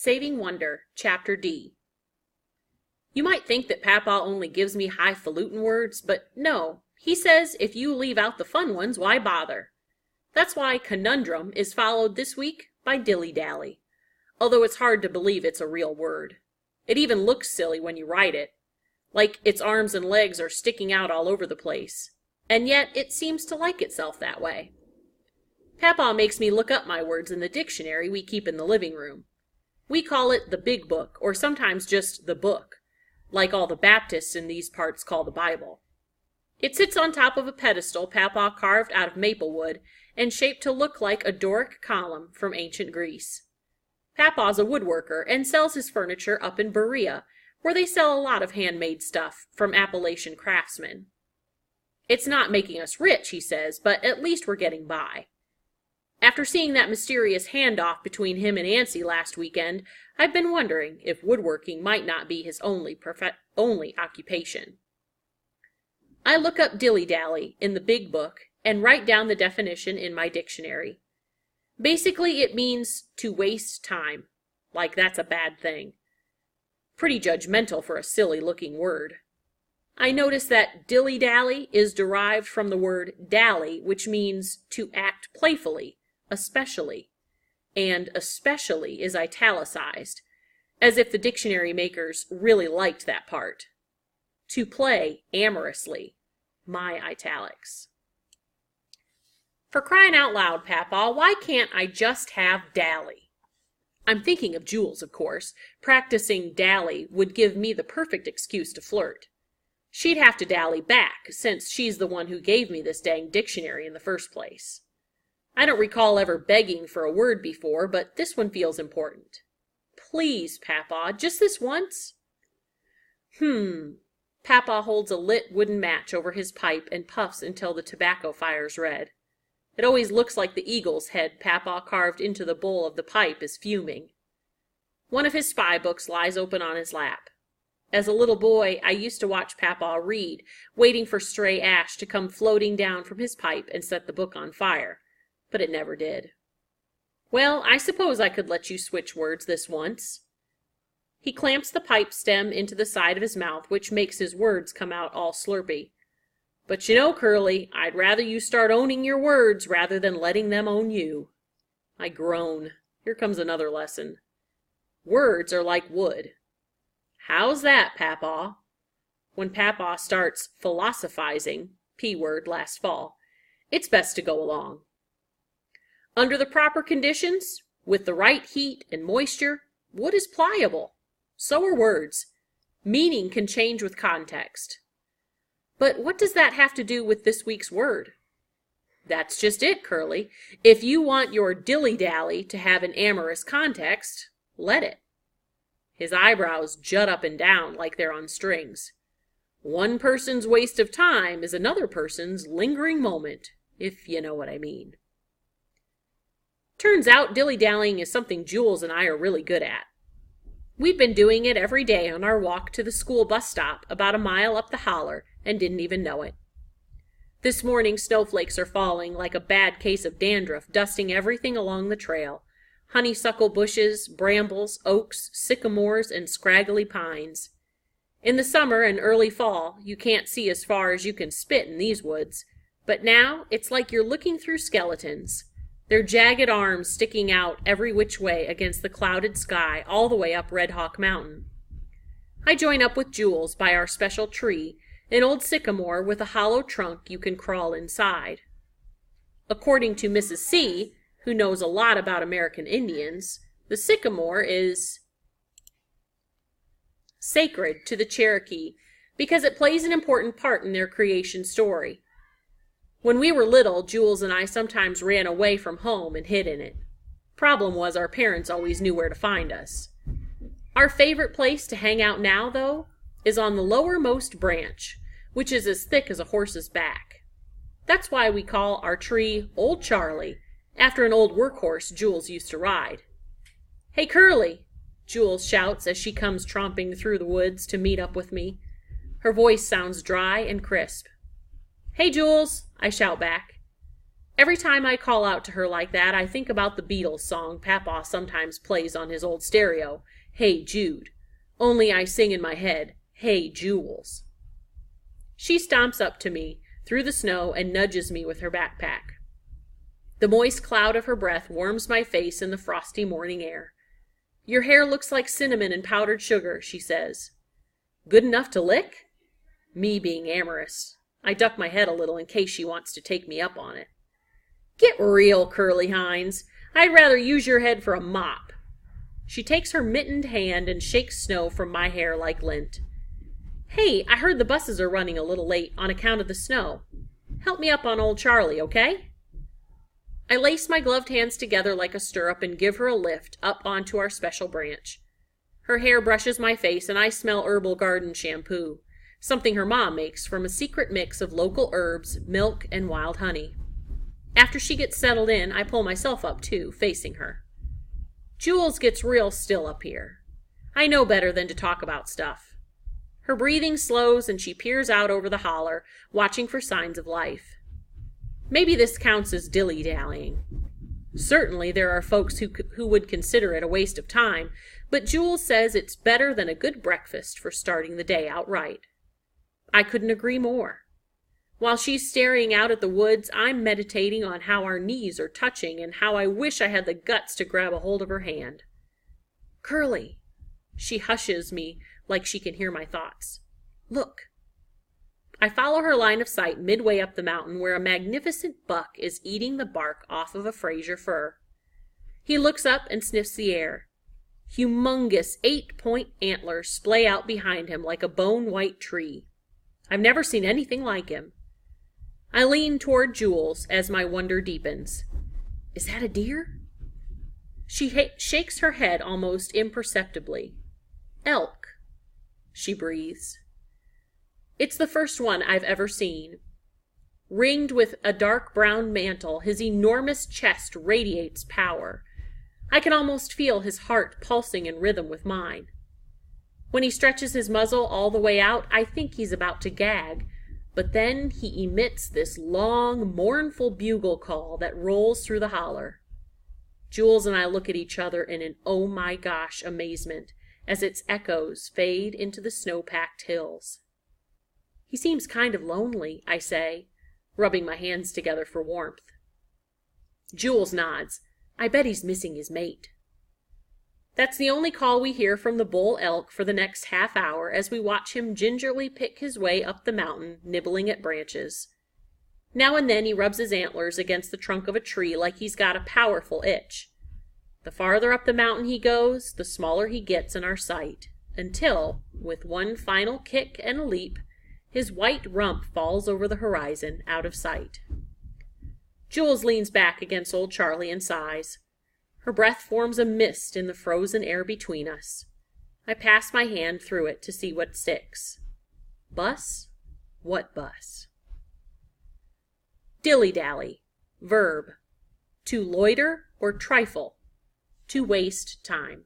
Saving Wonder, Chapter D. You might think that Papa only gives me highfalutin words, but no. He says if you leave out the fun ones, why bother? That's why conundrum is followed this week by dilly-dally, although it's hard to believe it's a real word. It even looks silly when you write it, like its arms and legs are sticking out all over the place, and yet it seems to like itself that way. Papa makes me look up my words in the dictionary we keep in the living room. We call it the Big Book, or sometimes just the book, like all the Baptists in these parts call the Bible. It sits on top of a pedestal Papa carved out of maple wood and shaped to look like a Doric column from ancient Greece. Papa's a woodworker and sells his furniture up in Berea, where they sell a lot of handmade stuff from Appalachian craftsmen. It's not making us rich, he says, but at least we're getting by. After seeing that mysterious handoff between him and Nancy last weekend, I've been wondering if woodworking might not be his only occupation. I look up dilly-dally in the Big Book and write down the definition in my dictionary. Basically, it means to waste time, like that's a bad thing. Pretty judgmental for a silly-looking word. I notice that dilly-dally is derived from the word dally, which means to act playfully, especially, and especially is italicized, as if the dictionary makers really liked that part. To play amorously, my italics. For crying out loud, Papa, why can't I just have dally? I'm thinking of Jules, of course. Practicing dally would give me the perfect excuse to flirt. She'd have to dally back, since she's the one who gave me this dang dictionary in the first place. I don't recall ever begging for a word before, but this one feels important. Please, Papa, just this once? Papa holds a lit wooden match over his pipe and puffs until the tobacco fire's red. It always looks like the eagle's head Papa carved into the bowl of the pipe is fuming. One of his spy books lies open on his lap. As a little boy, I used to watch Papa read, waiting for stray ash to come floating down from his pipe and set the book on fire, but it never did. Well, I suppose I could let you switch words this once. He clamps the pipe stem into the side of his mouth, which makes his words come out all slurpy. But you know, Curly, I'd rather you start owning your words rather than letting them own you. I groan. Here comes another lesson. Words are like wood. How's that, Papa? When Papa starts philosophizing, P-word last fall, it's best to go along. Under the proper conditions, with the right heat and moisture, wood is pliable. So are words. Meaning can change with context. But what does that have to do with this week's word? That's just it, Curly. If you want your dilly-dally to have an amorous context, let it. His eyebrows jut up and down like they're on strings. One person's waste of time is another person's lingering moment, if you know what I mean. Turns out dilly-dallying is something Jules and I are really good at. We've been doing it every day on our walk to the school bus stop about a mile up the holler and didn't even know it. This morning snowflakes are falling like a bad case of dandruff, dusting everything along the trail. Honeysuckle bushes, brambles, oaks, sycamores, and scraggly pines. In the summer and early fall, you can't see as far as you can spit in these woods, but now it's like you're looking through skeletons. Their jagged arms sticking out every which way against the clouded sky all the way up Red Hawk Mountain. I join up with Jules by our special tree, an old sycamore with a hollow trunk you can crawl inside. According to Mrs. C., who knows a lot about American Indians, the sycamore is sacred to the Cherokee because it plays an important part in their creation story. When we were little, Jules and I sometimes ran away from home and hid in it. Problem was our parents always knew where to find us. Our favorite place to hang out now, though, is on the lowermost branch, which is as thick as a horse's back. That's why we call our tree Old Charlie, after an old workhorse Jules used to ride. Hey, Curly, Jules shouts as she comes tromping through the woods to meet up with me. Her voice sounds dry and crisp. Hey, Jules, I shout back. Every time I call out to her like that, I think about the Beatles song Papa sometimes plays on his old stereo, Hey Jude. Only I sing in my head, Hey Jules. She stomps up to me through the snow and nudges me with her backpack. The moist cloud of her breath warms my face in the frosty morning air. Your hair looks like cinnamon and powdered sugar, she says. Good enough to lick? Me being amorous. I duck my head a little in case she wants to take me up on it. Get real, Curly Hines. I'd rather use your head for a mop. She takes her mittened hand and shakes snow from my hair like lint. Hey, I heard the buses are running a little late on account of the snow. Help me up on old Charlie, okay? I lace my gloved hands together like a stirrup and give her a lift up onto our special branch. Her hair brushes my face and I smell herbal garden shampoo, something her mom makes from a secret mix of local herbs, milk, and wild honey. After she gets settled in, I pull myself up too, facing her. Jules gets real still up here. I know better than to talk about stuff. Her breathing slows and she peers out over the holler, watching for signs of life. Maybe this counts as dilly-dallying. Certainly there are folks who would consider it a waste of time, but Jules says it's better than a good breakfast for starting the day out right. I couldn't agree more. While she's staring out at the woods, I'm meditating on how our knees are touching and how I wish I had the guts to grab a hold of her hand. Curly, she hushes me like she can hear my thoughts. Look. I follow her line of sight midway up the mountain where a magnificent buck is eating the bark off of a Fraser fir. He looks up and sniffs the air. Humongous 8-point antlers splay out behind him like a bone-white tree. I've never seen anything like him. I lean toward Jules as my wonder deepens. Is that a deer? She shakes her head almost imperceptibly. Elk, she breathes. It's the first one I've ever seen. Ringed with a dark brown mantle, his enormous chest radiates power. I can almost feel his heart pulsing in rhythm with mine. When he stretches his muzzle all the way out, I think he's about to gag, but then he emits this long, mournful bugle call that rolls through the holler. Jules and I look at each other in an oh my gosh amazement as its echoes fade into the snow-packed hills. He seems kind of lonely, I say, rubbing my hands together for warmth. Jules nods. I bet he's missing his mate. That's the only call we hear from the bull elk for the next half hour as we watch him gingerly pick his way up the mountain, nibbling at branches. Now and then he rubs his antlers against the trunk of a tree like he's got a powerful itch. The farther up the mountain he goes, the smaller he gets in our sight, until, with one final kick and a leap, his white rump falls over the horizon, out of sight. Jules leans back against old Charlie and sighs. Her breath forms a mist in the frozen air between us. I pass my hand through it to see what sticks. Bus? What bus? Dilly-dally. Verb. To loiter or trifle. To waste time.